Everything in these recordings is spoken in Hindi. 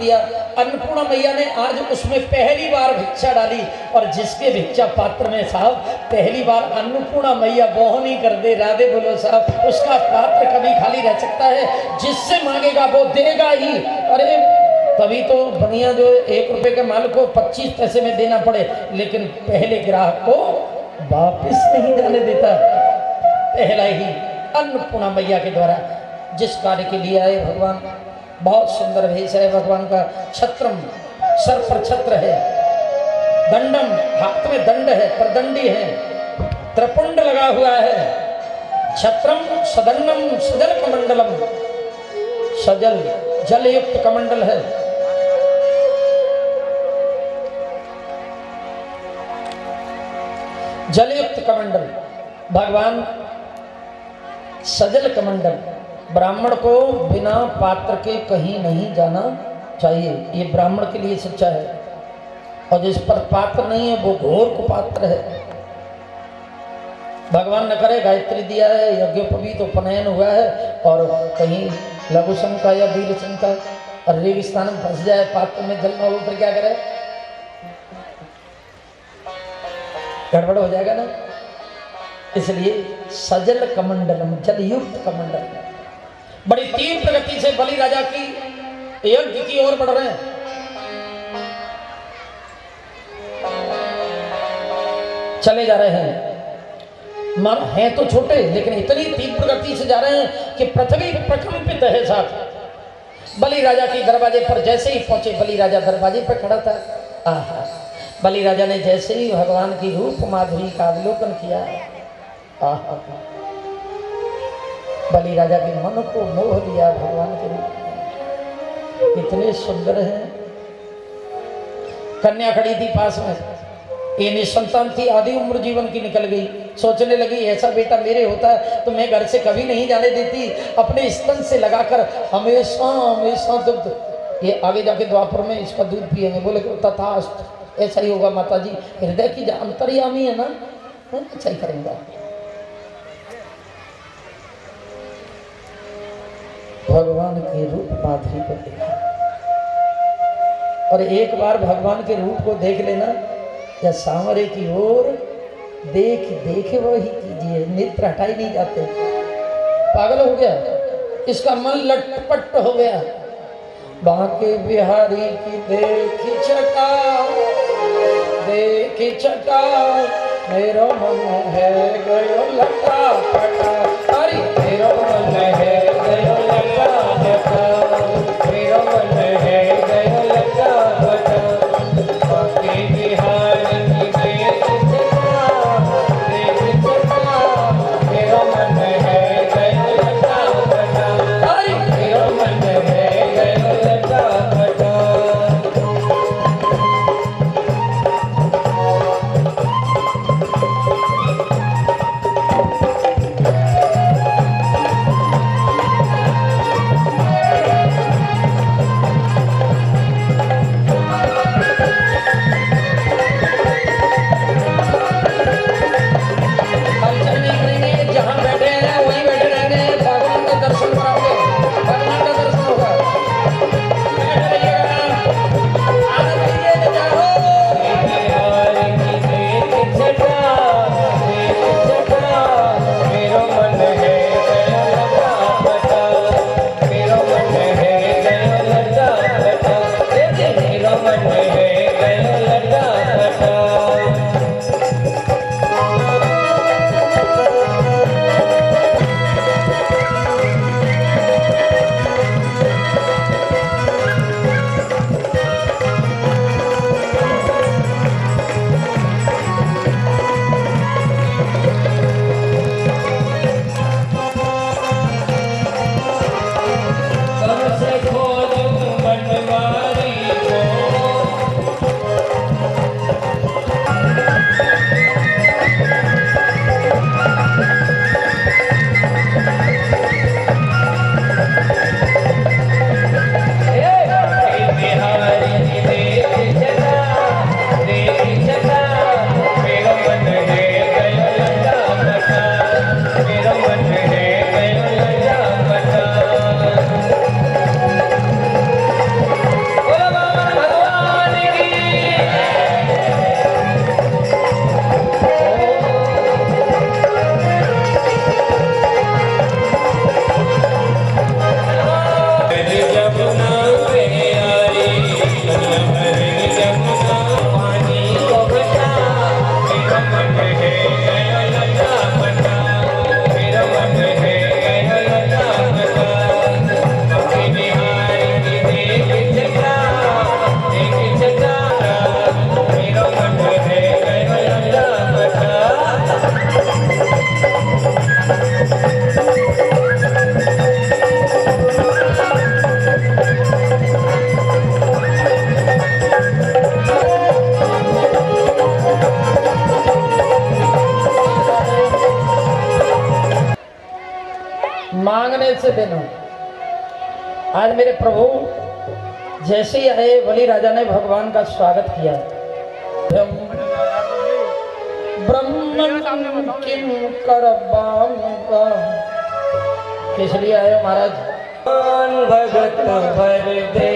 दिया। अन्नपूर्णा मैया ने आज उसमें पहली बार भिक्षा डाली, और जिसके भिक्षा पात्र में साहब पहली बार अन्नपूर्णा मैया बोहनी कर दे, राधे बोलो साहब, उसका पात्र कभी खाली रह सकता है? जिससे मांगेगा वो देगा ही। अरे तभी तो बनिया जो 1 रुपए के माल को 25 पैसे में देना पड़े, लेकिन पहले ग्राहक को वापस नहीं जाने देता। पहला ही अन्नपूर्णा मैया के द्वारा जिस कार्य के लिए आए भगवान, बहुत सुंदर भेष है भगवान का। छत्रम, सर पर छत्र है, दंडम, हाथ में दंड है, प्रदंडी है, त्रिपुंड लगा हुआ है, छत्रम सदन्नम सजल कमंडलम, सजल जलयुक्त कमंडल है। जलयुक्त कमंडल, भगवान सजल कमंडल। ब्राह्मण को बिना पात्र के कहीं नहीं जाना चाहिए, ये ब्राह्मण के लिए सच्चा है। और जिस पर पात्र नहीं है वो घोर कुपात्र है। भगवान न करे गायत्री दिया है, यज्ञोपवीत उपनयन हुआ है, और कहीं लघु शंका या वीर शंका और रेगिस्तान में फंस जाए, पात्र में जल न हो, फिर क्या करे? गड़बड़ हो जाएगा ना। इसलिए सजल कमंडलम, जलयुक्त कमंडल। बड़ी तीव्र गति से बलि राजा की यज्ञ की ओर बढ़ रहे हैं। चले जा रहे हैं, मन हैं तो छोटे, लेकिन इतनी तीव्र गति से जा रहे हैं कि पृथ्वी प्रकंपित है। साथ बलि राजा के दरवाजे पर जैसे ही पहुंचे, बलि राजा दरवाजे पर खड़ा था। आहा, बलि राजा ने जैसे ही भगवान की रूप माधुरी का अवलोकन किया, आहा, बलि राजा के मन को मोह दिया भगवान के रूप। इतने सुंदर हैं। कन्या खड़ी थी पास में, ये निसंतान थी, आधी उम्र जीवन की निकल गई। सोचने लगी ऐसा बेटा मेरे होता तो मैं घर से कभी नहीं जाने देती, अपने स्तन से लगाकर हमेशा हमेशा दुग्ध। ये आगे जाके द्वापर में इसका दूध पिएंगे। बोले तथास्तु, ऐसा ही होगा माता जी। हृदय की अंतर्यामी है ना, अच्छा ही करेंगे। भगवान के रूप माधुरी को देखा, और एक बार भगवान के रूप को देख लेना, या सांवरे की ओर देख देखे वो ही कीजिए, नेत्र हटाई नहीं जाते। पागल हो गया, इसका मन लटपट हो गया। बांके बिहारी की देखी छटा, देखी छटा, मेरा मन है गयो लटा पटा। अरे मेरा मन है गयो लटा पटा, मेरा मन है गयो लटा पटा। बांके बिहारी की देखी छटा, देखी छटा, मेरा मन है गयो लटा पटा। अरे मेरा मन है गयो लटा पटा। देना। आज मेरे प्रभु जैसे ही आए, बलि राजा ने भगवान का स्वागत किया। ब्रह्मन किम करबाऊंगा, किस लिए आए महाराज? भगत भर दे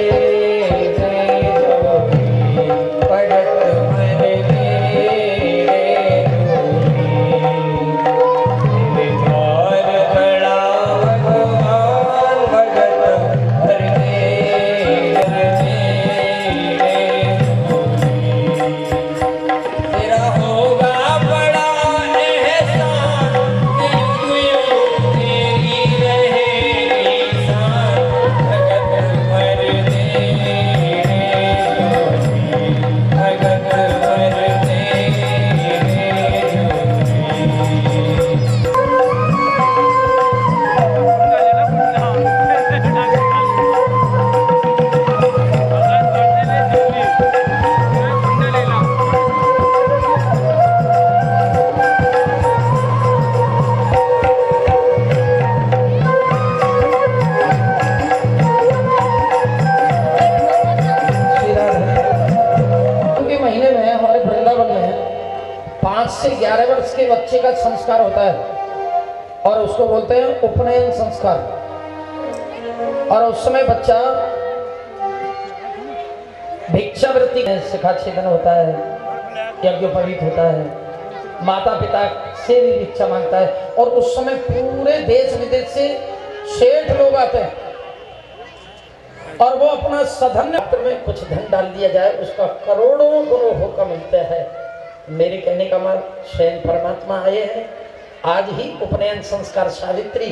से 11 वर्ष के बच्चे का संस्कार होता है और उसको बोलते हैं उपनयन संस्कार। और उस समय बच्चा भिक्षावृत्ति शिखाच्छेदन होता है, यज्ञोपवीत होता है, माता पिता से भी भिक्षा मांगता है। और उस समय पूरे देश विदेश से सेठ लोग आते हैं और वो अपना सधन में कुछ धन डाल दिया जाए, उसका करोड़ों गुणों होकर मिलता है। मेरे कहने का मतलब स्वयं परमात्मा आए हैं। आज ही उपनयन संस्कार सावित्री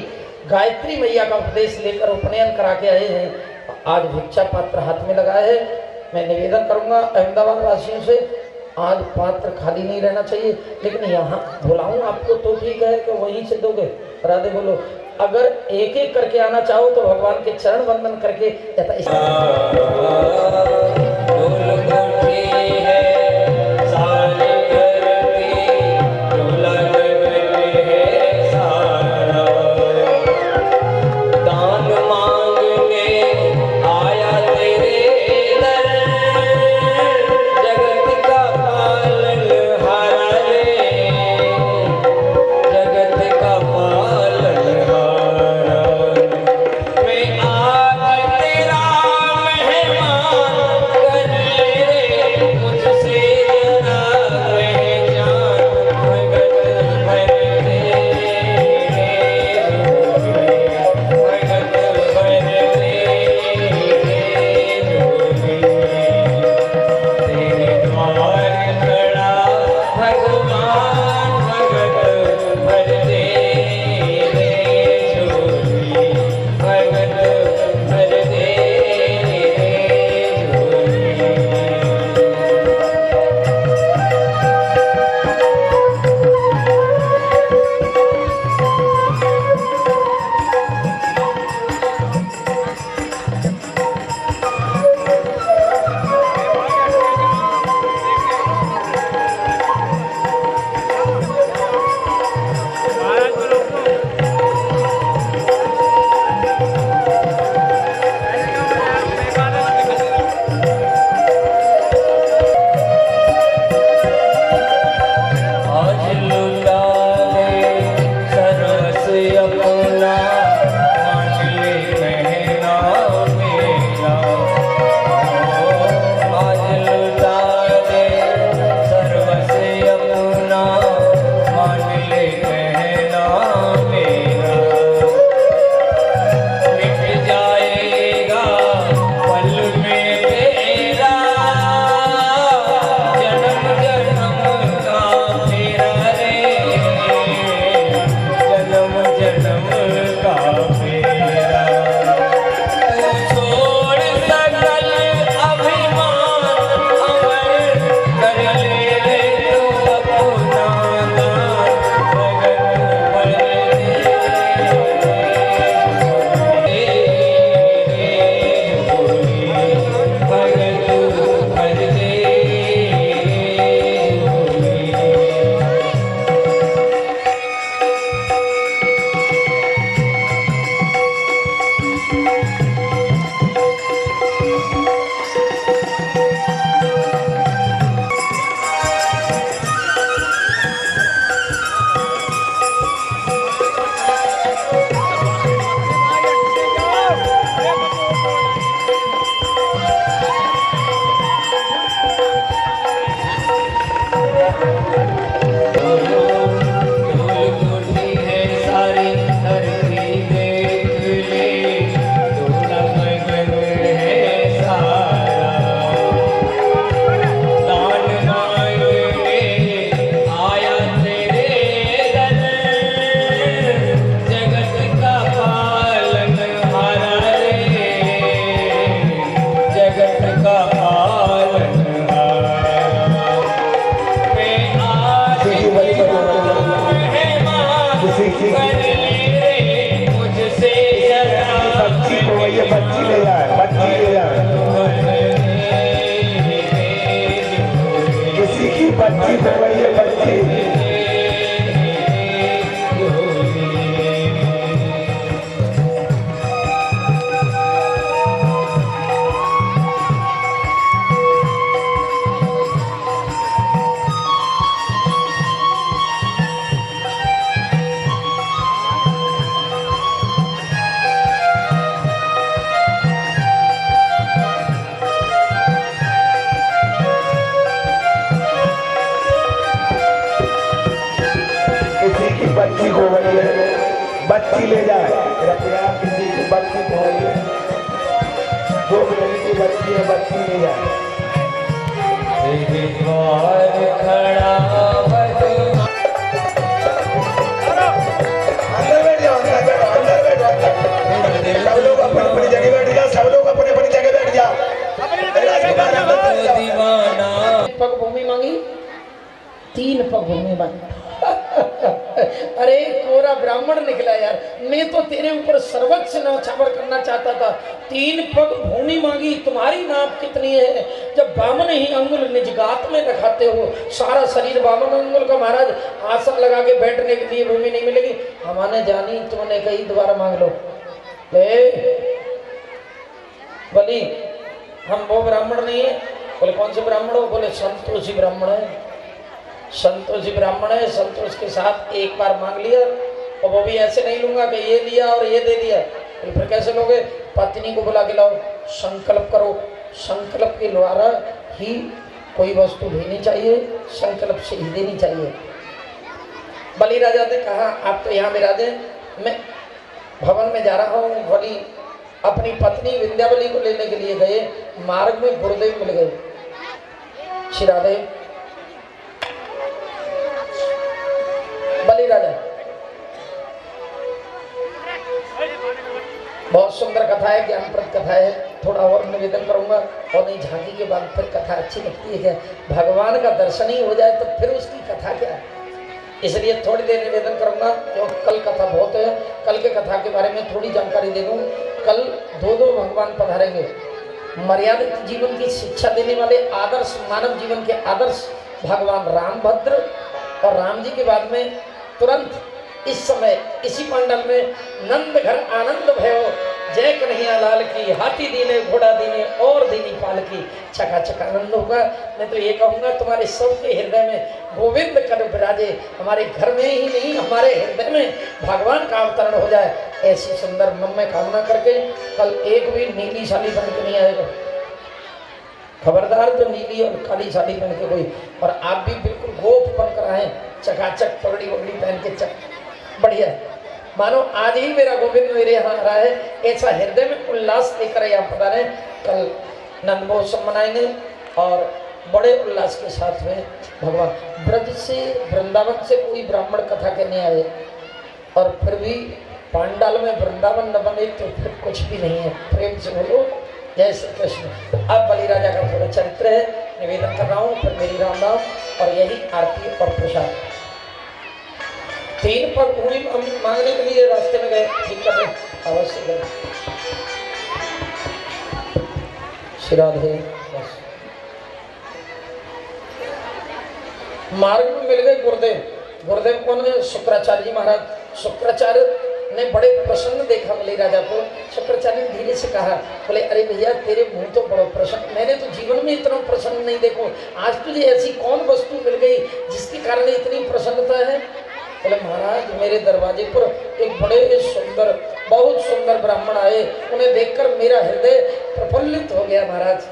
गायत्री मैया का उपदेश लेकर उपनयन करा के आए हैं। आज भिक्षा पात्र हाथ में लगाए हैं। मैं निवेदन करूंगा अहमदाबाद वासियों से, आज पात्र खाली नहीं रहना चाहिए, लेकिन यहाँ बुलाऊं आपको तो ठीक है कि वहीं से दोगे? राधे बोलो। अगर एक एक करके आना चाहो तो भगवान के चरण वंदन करके मैं आज तेरा मेहमान बच्ची ले जाए कृपया, किसी की बच्ची खोइए, जो मेरी की बच्ची है बच्ची ले जाए। अंदर बैठ जाओ, अंदर बैठो, अंदर बैठो, अंदर। सब लोग अपनी अपनी जगह बैठ जाओ, सब लोग अपनी अपनी जगह बैठ जाओ। पग भूमि मांगी, 3 पग भूमि मांगी। अरे कोरा ब्राह्मण निकला यार, मैं तो तेरे ऊपर सर्वोच्च न्यौछावर करना चाहता था। 3 पग भूमि मांगी, तुम्हारी नाप कितनी है? जब बामन ही अंगुल निज गात में रखाते हो, सारा शरीर बामन अंगुल का महाराज, आसन लगा के बैठने के लिए भूमि नहीं मिलेगी। हमारे जानी तुमने कही दोबारा मांग लो। बोली हम वो ब्राह्मण नहीं है। बोले कौन से ब्राह्मण हो? बोले संतोषी ब्राह्मण है। संतोषी ब्राह्मण है, संतोष के साथ एक बार मांग लिया, और वो भी ऐसे नहीं लूंगा कि ये लिया और ये दे दिया। फिर कैसे लोगे? पत्नी को बुला के लाओ, संकल्प करो, संकल्प के द्वारा ही कोई वस्तु देनी चाहिए, संकल्प से ही देनी चाहिए। बलि राजा ने कहा आप तो यहाँ विराजे, मैं भवन में जा रहा हूँ। बलि अपनी पत्नी विंध्यावली को लेने के लिए गए, मार्ग में गुरुदेव मिल गए। श्री राधे बलि राजा, बहुत सुंदर कथा है, ज्ञानप्रद कथा है। थोड़ा और निवेदन करूंगा, और नहीं झांकी के बाद फिर कथा अच्छी लगती है। क्या भगवान का दर्शन ही हो जाए तो फिर उसकी कथा क्या है? इसलिए थोड़ी देर निवेदन करूंगा, क्योंकि कल कथा बहुत है। कल के कथा के बारे में थोड़ी जानकारी दे दूं। कल 2 भगवान पधारेंगे। मर्यादित जीवन की शिक्षा देने वाले आदर्श, मानव जीवन के आदर्श भगवान रामभद्र, और राम जी के बाद में तुरंत इस समय इसी मंडल में नंद घर आनंद भयो, जय कन्हैया लाल की, हाथी दीने घोड़ा दीने और दीनी पाल की। चकाचक आनंद होगा। मैं तो ये कहूँगा तुम्हारे सबके हृदय में गोविंद कर विराजे, हमारे घर में ही नहीं हमारे हृदय में भगवान का अवतरण हो जाए, ऐसी सुंदर मन में कामना करके कल एक भी नीली साड़ी बन के नहीं आएगा। खबरदार, तो नीली और काली साड़ी पहन के कोई, और आप भी बिल्कुल गोप बनकर आए, चकाचक पगड़ी वगड़ी पहन के चक बढ़िया, मानो आज ही मेरा गोविंद मेरे यहाँ आ रहा है, ऐसा हृदय में उल्लास लेकर यहाँ पधारे। कल नंद महोत्सव मनाएंगे और बड़े उल्लास के साथ में भगवान ब्रज से, वृंदावन से कोई ब्राह्मण कथा कहने आए, और फिर भी पांडाल में वृंदावन न बने तो फिर कुछ भी नहीं है। प्रेम से बोलो जय श्री कृष्ण। अब बलि राजा का थोड़ा चरित्र है, निवेदन कर रहा हूँ, फिर मेरी राम नाम और यही आरती और प्रसाद। 3 पग भूमि मांगने के लिए रास्ते में गए, ठीक कर अवश्य गए। श्री राधे मार्ग में मिल गए गुरुदेव। गुरुदेव कौन है? शुक्राचार्य जी महाराज। शुक्राचार्य ने बड़े प्रसन्न देखा बलि राजा को। शुक्राचार्य ने धीरे से कहा, बोले अरे भैया तेरे मुंह तो बड़ो प्रसन्न, मैंने तो जीवन में इतना प्रसन्न नहीं देखो। आज तुझे ऐसी कौन वस्तु मिल गई जिसके कारण इतनी प्रसन्नता है? बोले महाराज मेरे दरवाजे पर एक बड़े सुंदर, बहुत सुंदर ब्राह्मण आए, उन्हें देखकर मेरा हृदय प्रफुल्लित हो गया। महाराज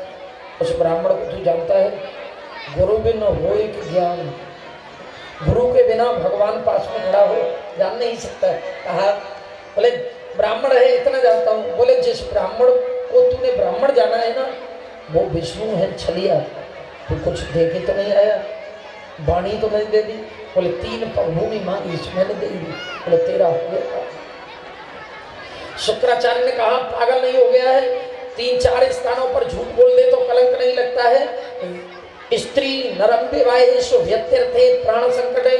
उस ब्राह्मण को तू जानता है, गुरु बिन होय कि ज्ञान, गुरु के बिना भगवान पास में खड़ा हो जान नहीं सकता है। कहा बोले ब्राह्मण है इतना जानता हूँ। बोले जिस ब्राह्मण को तूने ब्राह्मण जाना है ना, वो विष्णु है छलिया, तू कुछ दे के तो नहीं आया, वाणी तो नहीं दे दी। बोले 3 भूमि मांगी मैंने दे दी। बोले तेरा हो गया। शुक्राचार्य ने कहा पागल नहीं हो गया है, 3-4 स्थानों पर झूठ बोल दे तो कलंक नहीं लगता है। स्त्री नरम विवाहेषु व्यत्यर्थे प्राण संकट है,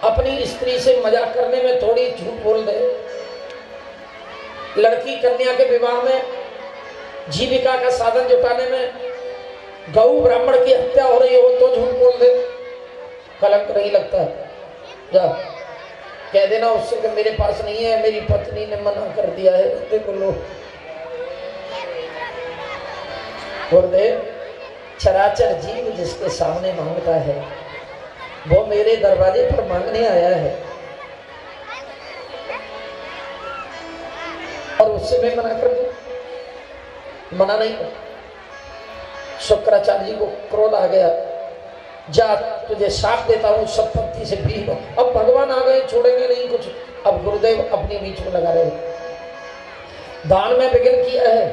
अपनी स्त्री से मजाक करने में थोड़ी झूठ बोल दे। लड़की कन्या के विवाह में, जीविका का साधन जुटाने में गौ ब्राह्मण की हत्या हो रही हो तो झूठ बोल दे, कलंक नहीं लगता। जा कह देना उससे कि मेरे पास नहीं है, मेरी पत्नी ने मना कर दिया है। देखो लो गुरुदेव, चराचर जीव जिसके सामने मांगता है वो मेरे दरवाजे पर मांगने आया है और उससे मैं मना कर दूं? मना नहीं कर। शुक्राचार्य जी को क्रोध आ गया, जा तुझे शाप देता हूँ, संपत्ति से भी। अब भगवान आ गए, छोड़ेंगे नहीं कुछ। अब गुरुदेव अपने बीच में लगा रहे, दान में विघ्न किया है,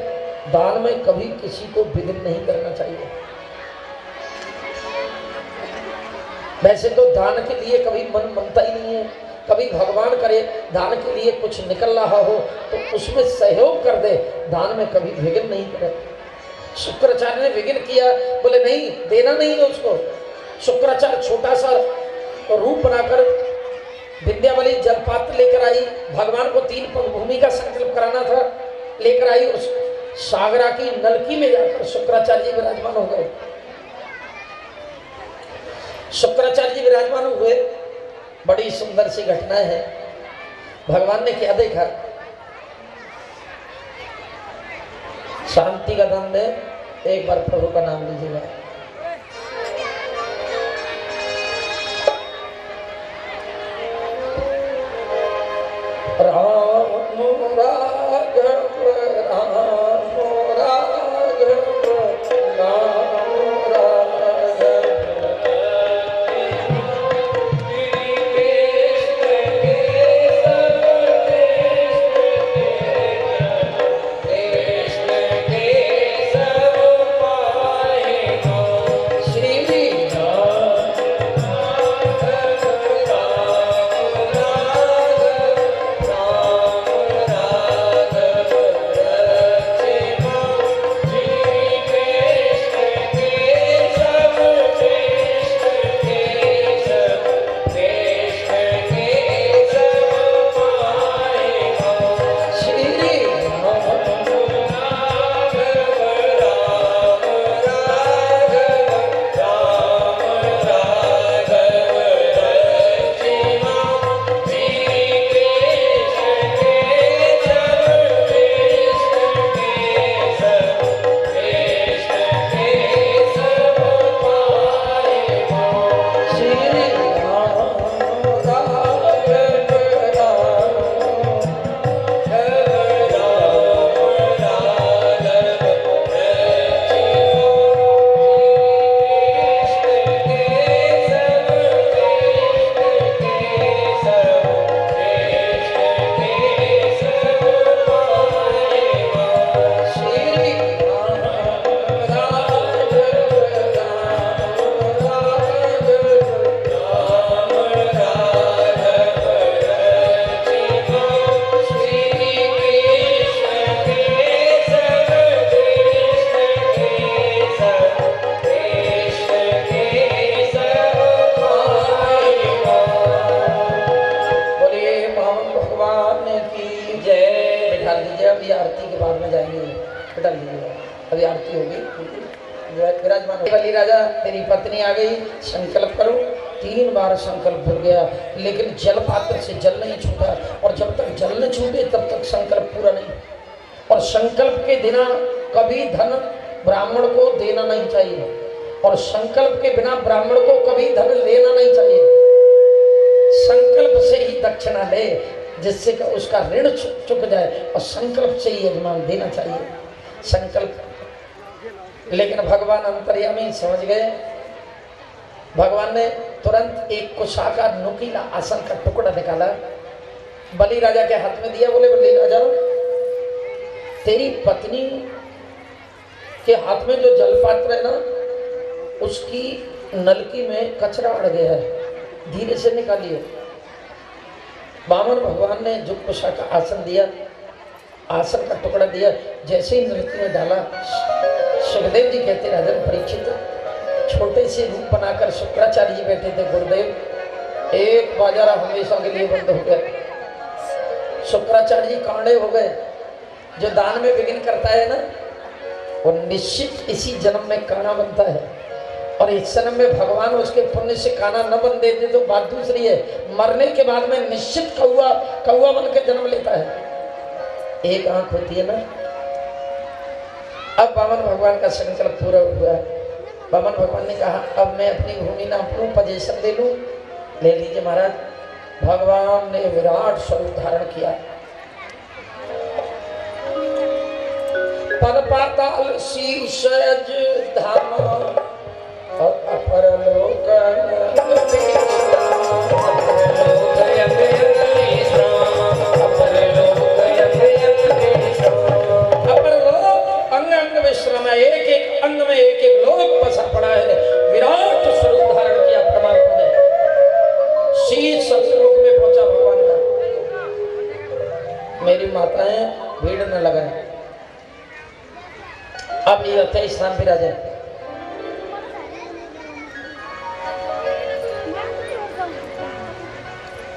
दान में कभी किसी को विघ्न नहीं करना चाहिए। वैसे तो दान के लिए कभी मन मनता ही नहीं है, कभी भगवान करे दान के लिए कुछ निकल रहा हो तो उसमें सहयोग कर दे, दान में कभी विघ्न नहीं करे। शुक्राचार्य ने विघ्न किया, बोले नहीं देना नहीं है उसको। शुक्राचार्य छोटा सा रूप बनाकर विद्यावली जलपात्र लेकर आई, भगवान को 3 भूमि का संकल्प कराना था, लेकर आई। उस सागरा की नलकी में जाकर शुक्राचार्य जी विराजमान हो गए। शुक्राचार्य जी विराजमान हुए, बड़ी सुंदर सी घटना है। भगवान ने क्या देखा? शांति का दान दे, एक बार प्रभु का नाम लीजिएगा। राम राघव राम राघव राम राघव, अभी आरती होगी। विराजमान बलि राजा तेरी पत्नी आ गई, संकल्प करो। 3 बार संकल्प भूल गया, लेकिन जल पात्र से जल नहीं छूटा, और जब तक जल न छूटे तब तक संकल्प पूरा नहीं। और संकल्प के बिना कभी धन ब्राह्मण को देना नहीं चाहिए, और संकल्प के बिना ब्राह्मण को कभी धन लेना नहीं चाहिए। दक्षिणा ले जिससे कि उसका ऋण चुक जाए, और संकल्प से ही यजमान देना चाहिए, संकल्प। लेकिन भगवान अंतर्यामी समझ गए। भगवान ने तुरंत एक कुशाकार नुकीला आसन का टुकड़ा निकाला, बलि राजा के हाथ में दिया। बोले बलि राजा, तेरी पत्नी के हाथ में जो जलपात्र है ना, उसकी नलकी में कचरा अड़ गया है, धीरे से निकालिए। वामन भगवान ने जो कुशा का आसन दिया, आसन का टुकड़ा दिया, जैसे ही नलकी में डाला, सुखदेव जी कहते राजन परीक्षित, छोटे से रूप बनाकर शुक्राचार्य जी बैठे थे, गुरुदेव, एक बाजारा हमेशा के लिए बंद हो गया। शुक्राचार्य जी कांडे हो गए। जो दान में विघ्न करता है ना, वो निश्चित इसी जन्म में काना बनता है, और इस जन्म में भगवान उसके पुण्य से काना न बन देते तो बात दूसरी है, मरने के बाद में निश्चित कौवा बन के जन्म लेता है। एक आंख होती है ना। अब वामन भगवान का संकल्प पूरा हुआ। वामन भगवान ने कहा, अब मैं अपनी भूमि नाप लूं, पोजीशन ले लूं। ले लीजिए महाराज। भगवान ने विराट स्वरूप धारण किया। पर पाताल शीर्ष धाम और अपर लोक अंग अंग विश्राम है, एक एक अंग में एक एक लोक पसर पड़ा है। विराट स्वरूप धारण किया परमात्मा ने। शीर्ष सतलोक में पहुंचा भगवान का। मेरी माताएं भीड़ न लगाए। अब ये होते हैं स्नान विराजे।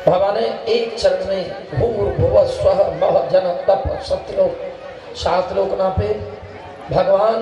भगवान ने एक चरण में भूर्भुवः स्वः मह जन तप सत्यलोक 7 लोक नापे। भगवान